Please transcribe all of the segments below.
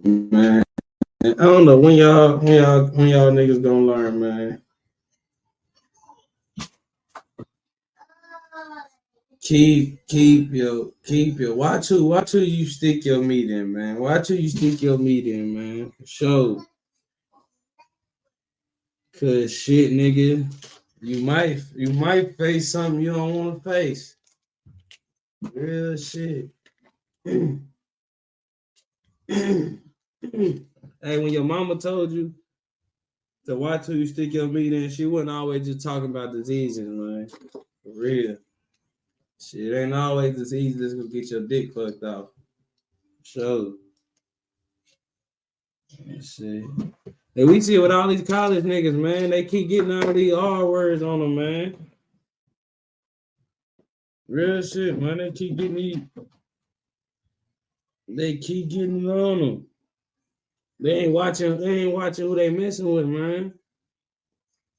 man. I don't know when y'all niggas gonna learn, man. Keep your watch who you stick your meat in, man. Watch who you stick your meat in, man. For sure. Cause shit, nigga, you might face something you don't want to face. Real shit. Hey, when your mama told you to watch who you stick your meat in, she wasn't always just talking about diseases, man. For real. Shit ain't always diseases that's gonna get your dick fucked off. So, shit. Hey, we see it with all these college niggas, man. They keep getting all these R words on them, man. Real shit, man. They keep getting it on them. They ain't watching who they messing with, man.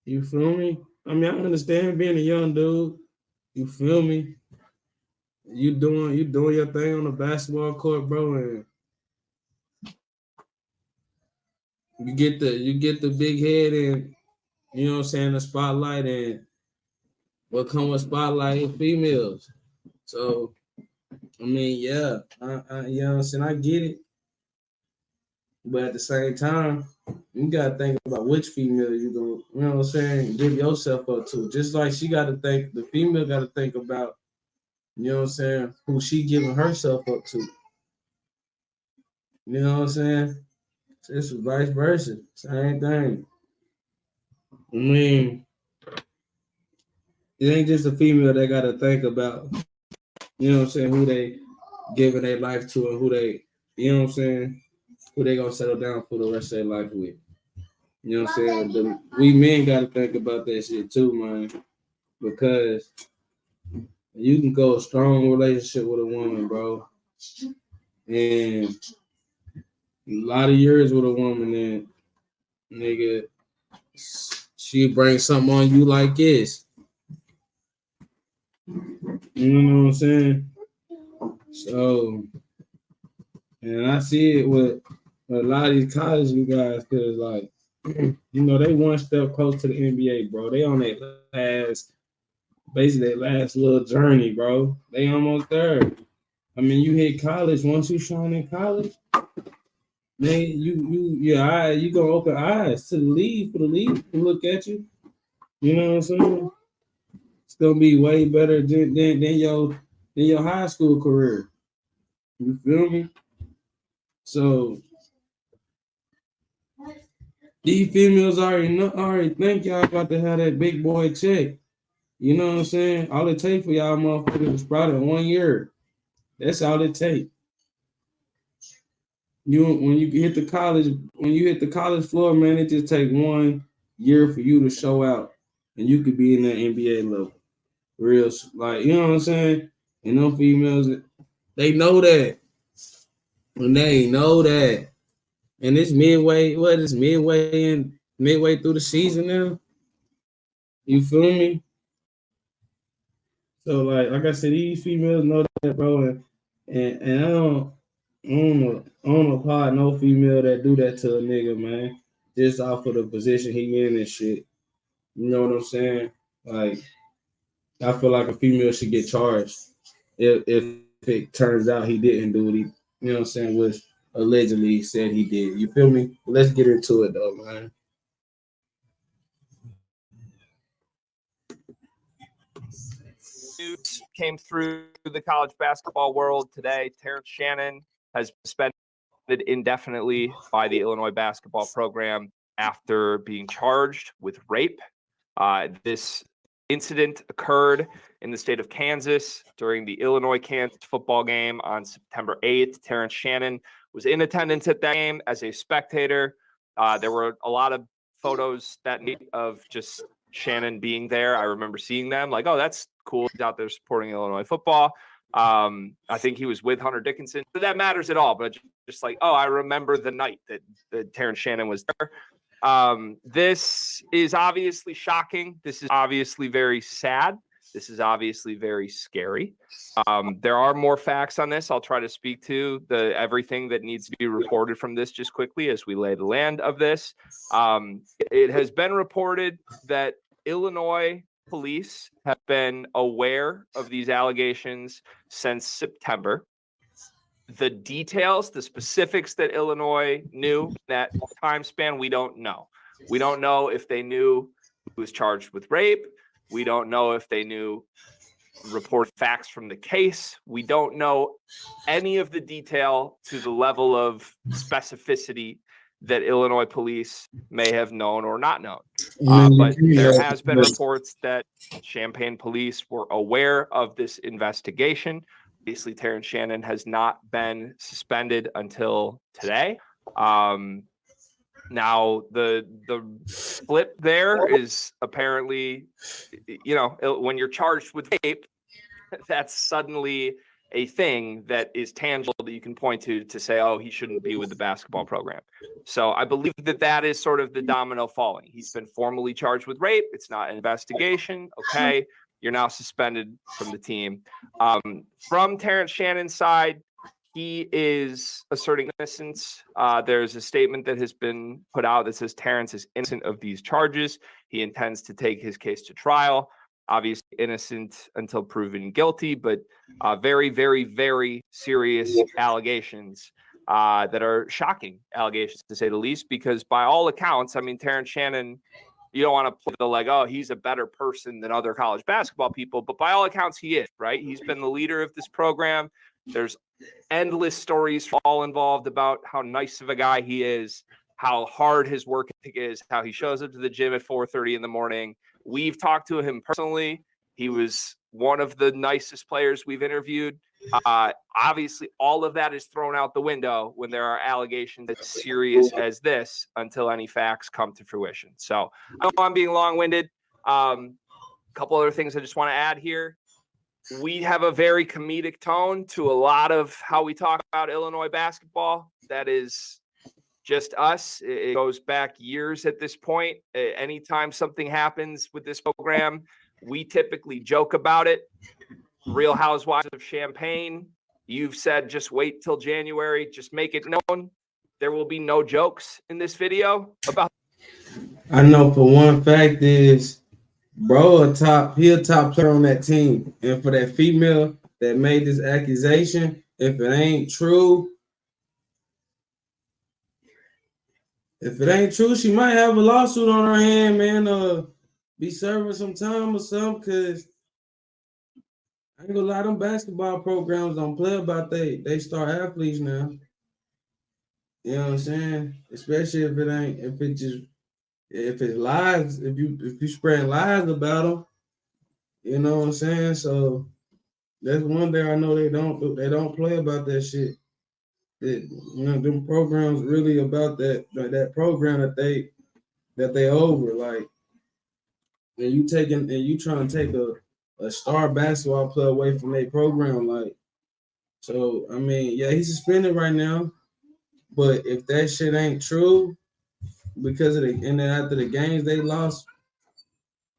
You feel me? I mean, I understand being a young dude. You feel me? You doing your thing on the basketball court, bro, and you get the big head and you know what I'm saying, the spotlight, and what come with spotlight females. So I mean, yeah, I you know what I'm saying, I get it. But at the same time, you gotta think about which female you gonna, you know what I'm saying, give yourself up to. Just like the female gotta think about, you know what I'm saying, who she giving herself up to. You know what I'm saying? It's vice versa. Same thing. I mean, it ain't just a female that gotta think about, you know what I'm saying, who they giving their life to and who they, you know what I'm saying, who they gonna settle down for the rest of their life with. You know what I'm saying? We men gotta think about that shit too, man. Because you can go a strong relationship with a woman, bro. And a lot of years with a woman, and nigga, she brings something on you like this. You know what I'm saying? So, and I see it with a lot of these college you guys, because like, you know, they one step close to the NBA, bro. They on basically their last little journey, bro. They almost there. I mean, you hit college. Once you shine in college, man, you gonna open eyes to the league, for the league to look at you. You know what I'm saying? It's gonna be way better than your high school career. You feel me? So these females already think y'all about to have that big boy check. You know what I'm saying? All it take for y'all motherfuckers to sprout in 1 year. That's all it take. When you hit the college floor, man, it just take 1 year for you to show out, and you could be in that NBA level. Real, like, you know what I'm saying? And them females, they know that, and they know that. And it's midway through the season now. You feel me? So like I said, these females know that, bro, and I don't apply no female that do that to a nigga, man. Just off of the position he in and shit. You know what I'm saying? Like, I feel like a female should get charged if it turns out he didn't do what he, you know what I'm saying, was allegedly said he did. You feel me? Let's get into it though, man. News came through the college basketball world today. Terrence Shannon has been suspended indefinitely by the Illinois basketball program after being charged with rape. This incident occurred in the state of Kansas during the Illinois-Kansas football game on September 8th. Terrence Shannon was in attendance at that game as a spectator. There were a lot of photos that night of just Shannon being there. I remember seeing them like, oh, that's cool. He's out there supporting Illinois football. I think he was with Hunter Dickinson. So that matters at all, but just like, oh, I remember the night that Terrence Shannon was there. This is obviously shocking. This is obviously very sad. This is obviously very scary. There are more facts on this. I'll try to speak to everything that needs to be reported from this just quickly as we lay the land of this. It has been reported that Illinois police have been aware of these allegations since September. The details, the specifics that Illinois knew that time span, we don't know. We don't know if they knew who was charged with rape. We don't know if they knew report facts from the case. We don't know any of the detail to the level of specificity that Illinois police may have known or not known. But there has been reports that Champaign police were aware of this investigation. Obviously, Terrence Shannon has not been suspended until today. Now, the flip there is apparently, when you're charged with rape, that's suddenly a thing that is tangible that you can point to say, oh, he shouldn't be with the basketball program. So I believe that is sort of the domino falling. He's been formally charged with rape. It's not an investigation. Okay, you're now suspended from the team. From Terrence Shannon's side, he is asserting innocence. There's a statement that has been put out that says Terrence is innocent of these charges. He intends to take his case to trial. Obviously innocent until proven guilty, but very, very, very serious allegations that are shocking allegations, to say the least, because by all accounts, I mean, Terrence Shannon, you don't want to put the oh, he's a better person than other college basketball people, but by all accounts, he is, right? He's been the leader of this program. There's endless stories all involved about how nice of a guy he is, how hard his work ethic is, how he shows up to the gym at 4:30 in the morning. We've talked to him personally. He was one of the nicest players we've interviewed. Obviously, all of that is thrown out the window when there are allegations as serious as this until any facts come to fruition. So I know I'm being long-winded. A couple other things I just want to add here. We have a very comedic tone to a lot of how we talk about Illinois basketball. That is just us. It goes back years at this point. Anytime something happens with this program, we typically joke about it. Real Housewives of Champaign, you've said just wait till January, just make it known. There will be no jokes in this video about. I know for one fact is, bro, he a top player on that team. And for that female that made this accusation, if it ain't true, she might have a lawsuit on her hand, man. Be serving some time or something, because I ain't gonna lie, them basketball programs don't play about they star athletes now. You know what I'm saying? Especially if it's lies, if you spread lies about them, you know what I'm saying? So that's one thing I know they don't play about that shit. Them programs really about that program that they over, like, and you trying to take a star basketball player away from their program, like. So I mean, yeah, he's suspended right now, but if that shit ain't true, because of and then after the games they lost,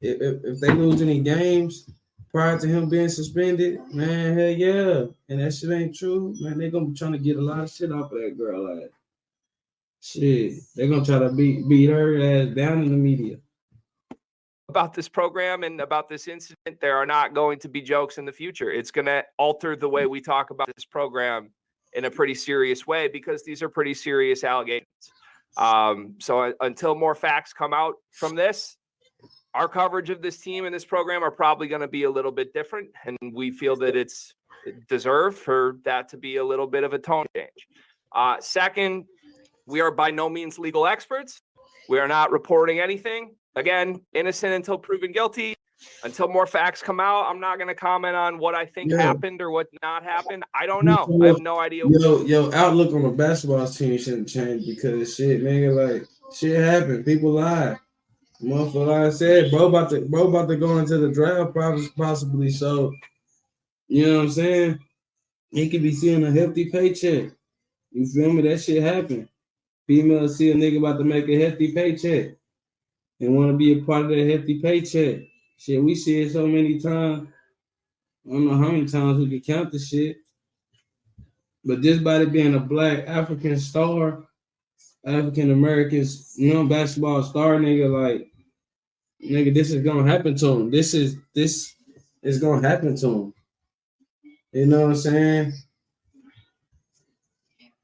if they lose any games prior to him being suspended, man, hell yeah, and that shit ain't true, man, they gonna be trying to get a lot of shit off of that girl, like, shit, they gonna try to beat her ass down in the media. About this program and about this incident, there are not going to be jokes in the future. It's going to alter the way we talk about this program in a pretty serious way, because these are pretty serious allegations. So until more facts come out from this, our coverage of this team and this program are probably going to be a little bit different. And we feel that it's deserved for that to be a little bit of a tone change. Second, we are by no means legal experts. We are not reporting anything. Again, innocent until proven guilty. Until more facts come out, I'm not going to comment on what I think happened or what not happened. I don't know. I have no idea. Yo, outlook on the basketball team shouldn't change, because shit, nigga, like, shit happened. People lie. Motherfucker, like I said, bro about to go into the draft possibly. So, you know what I'm saying? He could be seeing a hefty paycheck. You feel me? That shit happened. Females see a nigga about to make a hefty paycheck and want to be a part of that hefty paycheck. Shit, we see it so many times. I don't know how many times we can count the shit. But just by it being a black African star, African Americans, basketball star, nigga, like, nigga, this is gonna happen to him. This is gonna happen to him. You know what I'm saying?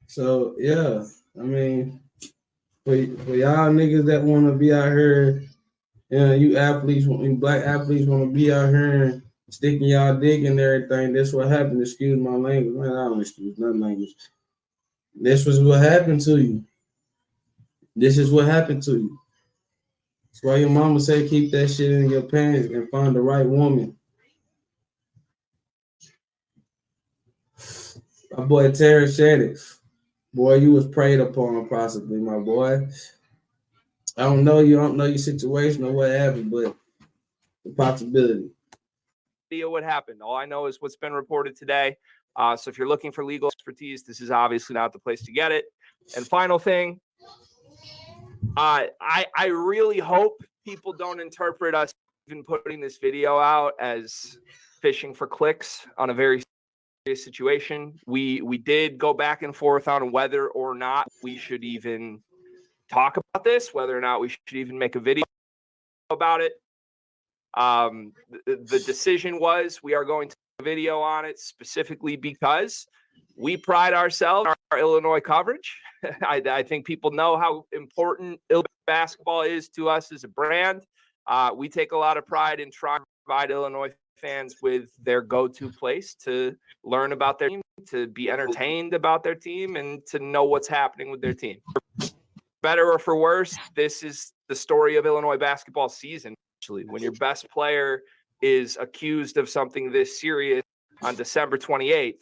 So yeah, I mean, for y'all niggas that want to be out here, you athletes, you black athletes want to be out here and sticking y'all dick and everything. That's what happened. Excuse my language, man. I don't excuse nothing language. This was what happened to you. This is what happened to you. That's why your mama say keep that shit in your pants and find the right woman. My boy Terrence Shannon, boy, you was preyed upon possibly, my boy. I don't know your situation or whatever, but the possibility. What happened? All I know is what's been reported today. So if you're looking for legal expertise, this is obviously not the place to get it. And final thing, I really hope people don't interpret us even putting this video out as fishing for clicks on a very serious situation. We did go back and forth on whether or not we should even talk about this, whether or not we should even make a video about it. The decision was we are going to do a video on it specifically because we pride ourselves on our Illinois coverage. I think people know how important Illinois basketball is to us as a brand. We take a lot of pride in trying to provide Illinois fans with their go-to place to learn about their team, to be entertained about their team, and to know what's happening with their team. Better or for worse, this is the story of Illinois basketball season. Actually, when your best player is accused of something this serious on December 28th,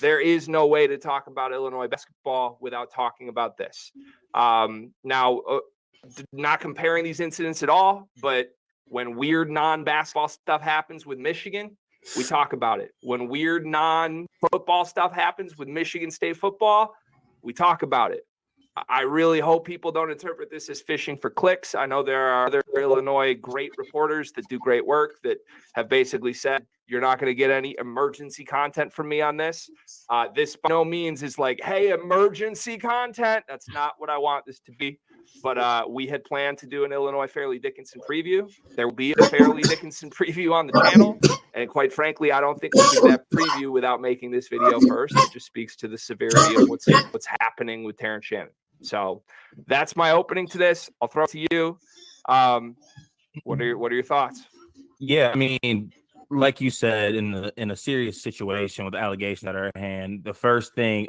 there is no way to talk about Illinois basketball without talking about this. Now, not comparing these incidents at all, but when weird non-basketball stuff happens with Michigan, we talk about it. When weird non-football stuff happens with Michigan State football, we talk about it. I really hope people don't interpret this as fishing for clicks. I know there are other Illinois great reporters that do great work that have basically said, you're not going to get any emergency content from me on this. This by no means is like, hey, emergency content. That's not what I want this to be. But we had planned to do an Illinois Fairleigh Dickinson preview. There will be a Fairleigh Dickinson preview on the channel. And quite frankly, I don't think we did that preview without making this video first. It just speaks to the severity of what's happening with Terrence Shannon. So that's my opening to this. I'll throw it to you. What are your thoughts? Yeah, I mean, like you said, in a serious situation with allegations at our hand, the first thing,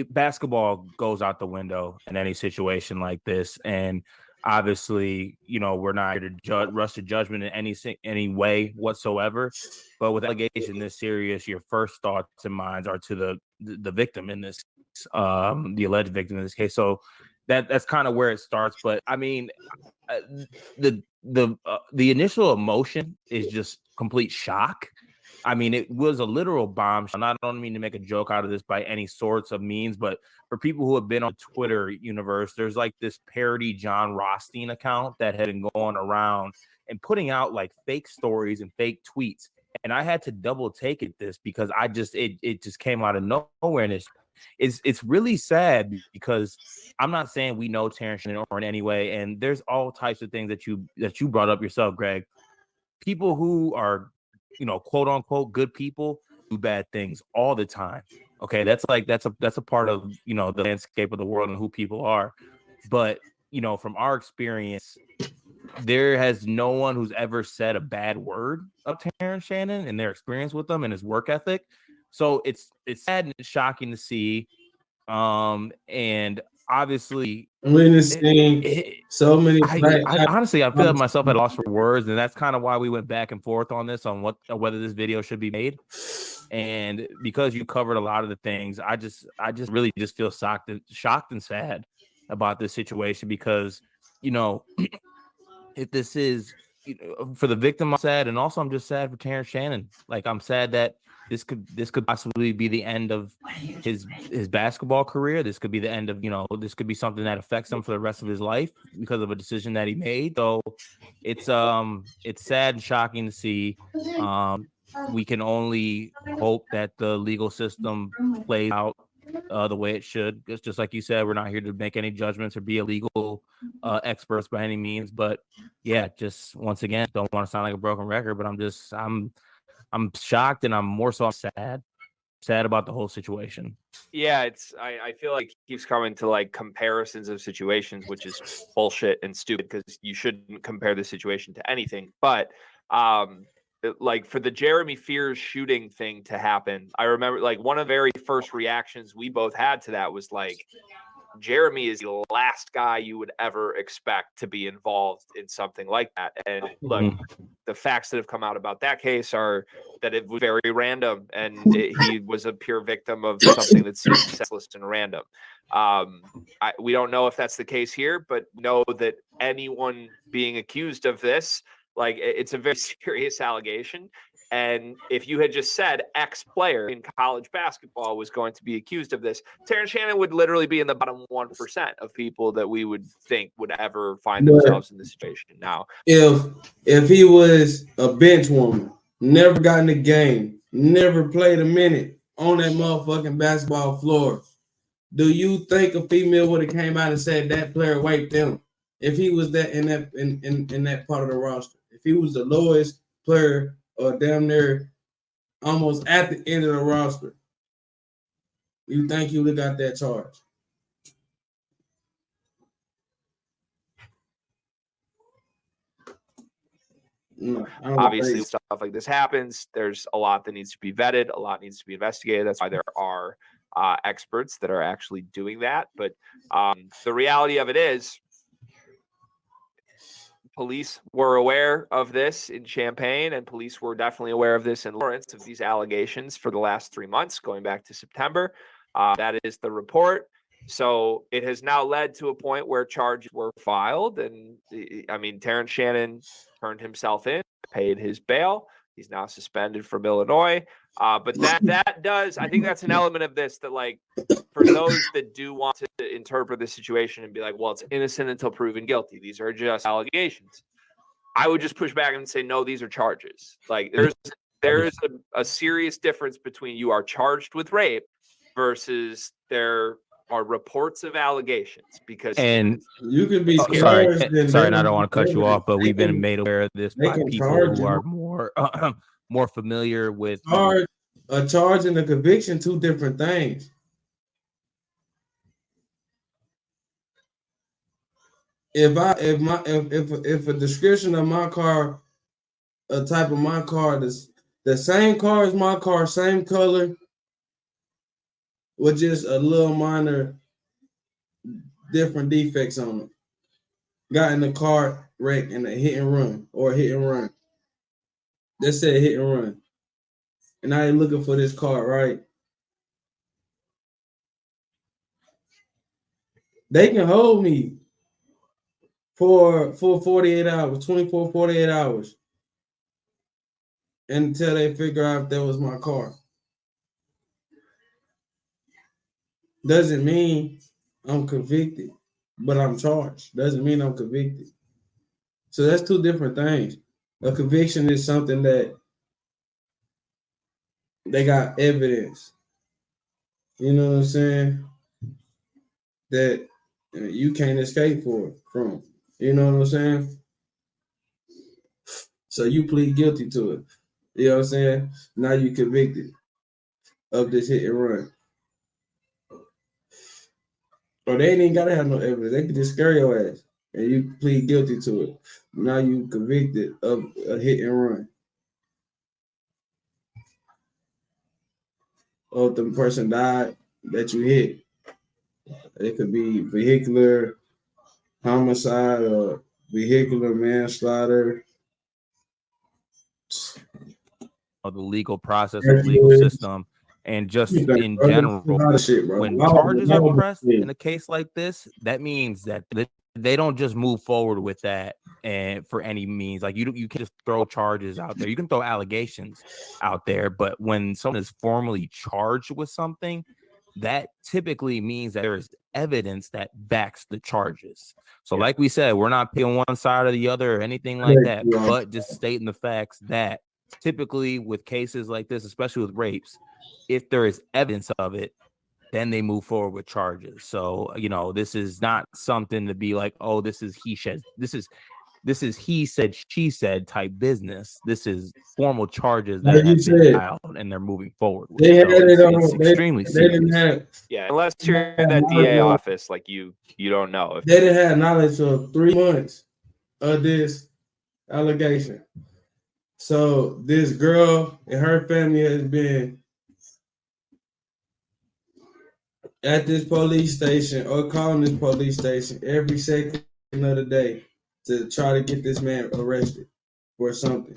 basketball goes out the window in any situation like this, and obviously, we're not here to rush to judgment in any way whatsoever. But with allegation this serious, your first thoughts and minds are to the victim in this, the alleged victim in this case. So that's kind of where it starts. But I mean, the initial emotion is just complete shock. I mean, it was a literal bombshell. I don't mean to make a joke out of this by any sorts of means, but for people who have been on Twitter universe, there's like this parody John Rothstein account that had been going around and putting out like fake stories and fake tweets. And I had to double take at this because it just came out of nowhere. And it's really sad because I'm not saying we know Terrence Shannon or in any way. And there's all types of things that you brought up yourself, Greg. People who are, quote unquote, good people do bad things all the time. Okay. That's a part of, the landscape of the world and who people are. But, from our experience, there has no one who's ever said a bad word of Terrence Shannon and their experience with him and his work ethic. So it's sad and shocking to see. And obviously, so many. I honestly, I feel myself at a loss for words, and that's kind of why we went back and forth on this, on whether this video should be made. And because you covered a lot of the things, I just really just feel shocked and sad about this situation because, if this is for the victim, I'm sad, and also I'm just sad for Terrence Shannon. Like, I'm sad that this could possibly be the end of his basketball career. This could be the end of, this could be something that affects him for the rest of his life because of a decision that he made. So it's sad and shocking to see. We can only hope that the legal system plays out the way it should. It's just like you said, we're not here to make any judgments or be a legal experts by any means. But yeah, just once again, don't want to sound like a broken record, but I'm shocked, and I'm more so sad about the whole situation. Yeah, I feel like he keeps coming to like comparisons of situations, which is bullshit and stupid because you shouldn't compare the situation to anything. But like for the Jeremy Fears shooting thing to happen, I remember like one of the very first reactions we both had to that was like, Jeremy is the last guy you would ever expect to be involved in something like that. And look, the facts that have come out about that case are that it was very random, and he was a pure victim of something that's senseless and random. We don't know if that's the case here, but know that anyone being accused of this, like, it's a very serious allegation. And if you had just said X player in college basketball was going to be accused of this, Terrence Shannon would literally be in the bottom 1% of people that we would think would ever find themselves in this situation. Now, if he was a bench warmer, never got in the game, never played a minute on that motherfucking basketball floor, do you think a female would have came out and said that player raped them? If he was that in that part of the roster, if he was the lowest player or damn near almost at the end of the roster, you think he would have got that charge? No, obviously, stuff like this happens. There's a lot that needs to be vetted. A lot needs to be investigated. That's why there are experts that are actually doing that. But the reality of it is, police were aware of this in Champaign, and police were definitely aware of this in Lawrence, of these allegations for the last 3 months, going back to September. That is the report. So it has now led to a point where charges were filed. And I mean, Terrence Shannon turned himself in, paid his bail. He's now suspended from Illinois. But that does, I think that's an element of this that, like, for those that do want to interpret the situation and be like, well, it's innocent until proven guilty, these are just allegations, I would just push back and say, no, these are charges. Like, there's a serious difference between you are charged with rape versus there are reports of allegations. Because and you can be sorry, and I don't want to cut you off, but we've been made aware of this by people who are more familiar with a charge and a conviction, two different things. If a description of my car, a type of my car, the same car as my car, same color, with just a little minor different defects on it, got in the car wreck and a hit and run or hit and run. They said hit and run. And I ain't looking for this car, right? They can hold me for 48 hours, 24, 48 hours until they figure out if that was my car. Doesn't mean I'm convicted, but I'm charged. Doesn't mean I'm convicted. So that's two different things. A conviction is something that they got evidence. You know what I'm saying? That you can't escape from. You know what I'm saying? So you plead guilty to it. You know what I'm saying? Now you convicted of this hit and run. Or they ain't even gotta have no evidence. They could just scare your ass and you plead guilty to it. Now you convicted of a hit and run. Or if the person died that you hit. It could be vehicular homicide or vehicular manslaughter. Of the legal process of the legal system, and just in general, when charges are pressed in a case like this, that means that they don't just move forward with that and for any means. Like you can't just throw charges out there. You can throw allegations out there, but when someone is formally charged with something, that typically means that there is evidence that backs the charges. So like we said, we're not picking one side or the other or anything like that, but just stating the facts that typically with cases like this, especially with rapes, if there is evidence of it, then they move forward with charges. So, this is not something to be like, oh, this is he said, he said, she said type business. This is formal charges that have been filed and they're moving forward with. They had it on. It's extremely serious. Unless you're in that DA office, like you don't know. They didn't have knowledge of 3 months of this allegation. So this girl and her family has been at this police station or calling this police station every second of the day to try to get this man arrested for something.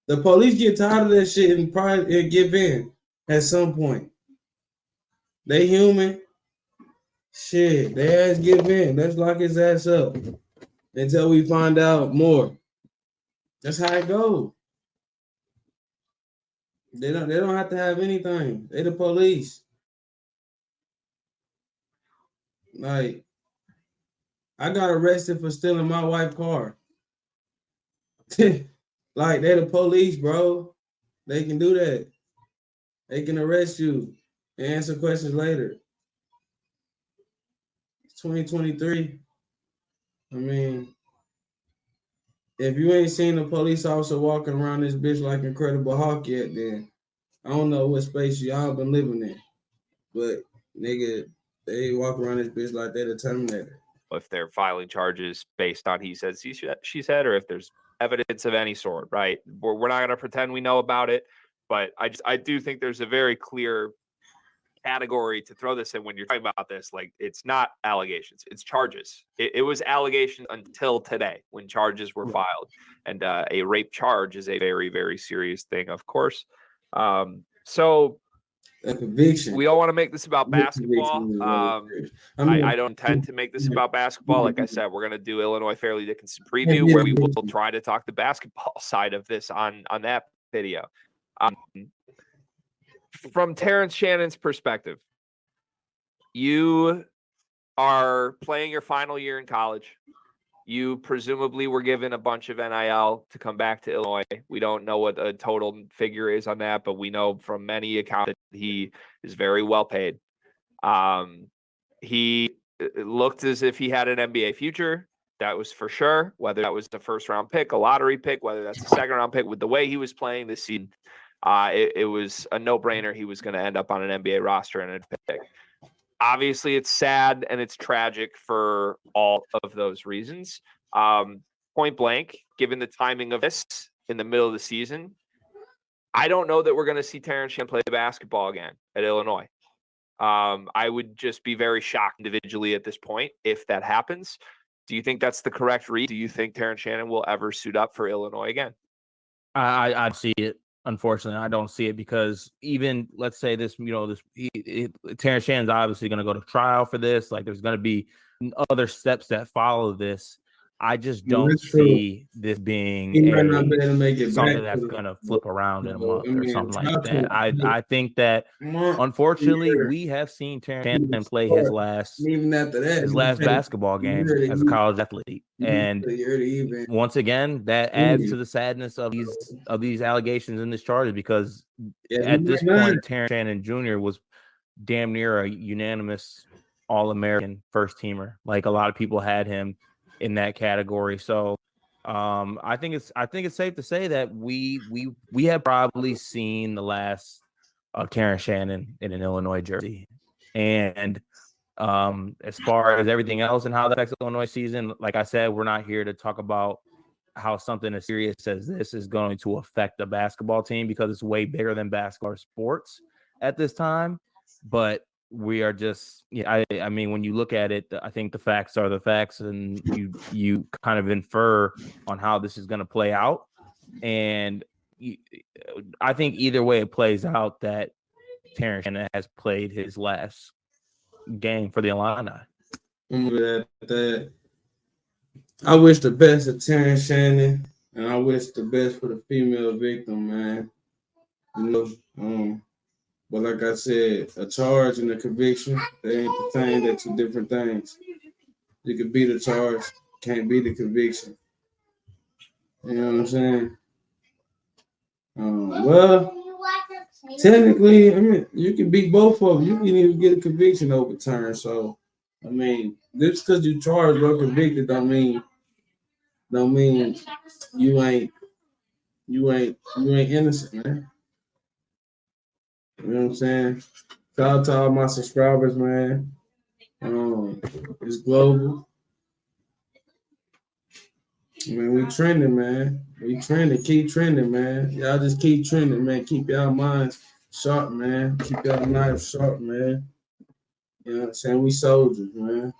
The police get tired of that shit and probably give in at some point. They human. Shit, they ass give in. Let's lock his ass up until we find out more. That's how it goes. They don't have to have anything. They the police. Like, I got arrested for stealing my wife's car. Like, they the police, bro. They can do that. They can arrest you and answer questions later. It's 2023. I mean, if you ain't seen a police officer walking around this bitch like Incredible Hulk yet, then I don't know what space y'all been living in. But, nigga, they walk around this bitch like they're the Terminator. If they're filing charges based on he said, she said, or if there's evidence of any sort, right? We're not going to pretend we know about it, but I do think there's a very clear category to throw this in when you're talking about this. Like, it's not allegations, it's charges. It was allegations until today when charges were filed, and a rape charge is a very, very serious thing, of course. So we all want to make this about basketball. I don't intend to make this about basketball. Like I said, we're going to do Illinois Fairleigh Dickinson preview where we will try to talk the basketball side of this on that video. From Terrence Shannon's perspective, you are playing your final year in college. You presumably were given a bunch of NIL to come back to Illinois. We don't know what the total figure is on that, but we know from many accounts that he is very well paid. He looked as if he had an NBA future. That was for sure. Whether that was the first round pick, a lottery pick, whether that's a second round pick, with the way he was playing this season, it was a no-brainer. He was going to end up on an NBA roster and a pick. Obviously, it's sad and it's tragic for all of those reasons. Point blank, given the timing of this in the middle of the season, I don't know that we're going to see Terrence Shannon play basketball again at Illinois. I would just be very shocked individually at this point if that happens. Do you think that's the correct read? Do you think Terrence Shannon will ever suit up for Illinois again? I see it. Unfortunately, I don't see it because even let's say this, Terrence Shannon's obviously going to go to trial for this. Like, there's going to be other steps that follow this. I just don't see this being something that's going to flip around in a month or something like that. I think that unfortunately we have seen Terrence Shannon play his last basketball game as a college athlete, and once again that adds to the sadness of these allegations and this charges, because at this point Terrence Shannon Jr. was damn near a unanimous All-American first teamer. Like, a lot of people had him in that category. So I think it's safe to say that we have probably seen the last of Terrence Shannon in an Illinois jersey. And as far as everything else and how that affects the Illinois season, like I said, we're not here to talk about how something as serious as this is going to affect the basketball team, because it's way bigger than basketball sports at this time. But we are just, I mean, when you look at it, I think the facts are the facts, and you kind of infer on how this is going to play out. And I think either way it plays out, that Terrence Shannon has played his last game for the Illini. I'm good at that. I wish the best of Terrence Shannon, and I wish the best for the female victim, man. You know, but like I said, a charge and a conviction, they ain't the same. They're two different things. You can beat a charge, can't beat the conviction. You know what I'm saying? Well, technically, I mean, you can beat both of them. You can even get a conviction overturned. So, I mean, just because you charged or convicted don't mean you ain't innocent, man. You know what I'm saying? Shout out to all my subscribers, man. It's global. I mean, we trending, man. We trending. Keep trending, man. Y'all just keep trending, man. Keep y'all minds sharp, man. Keep y'all knives sharp, man. You know what I'm saying? We soldiers, man.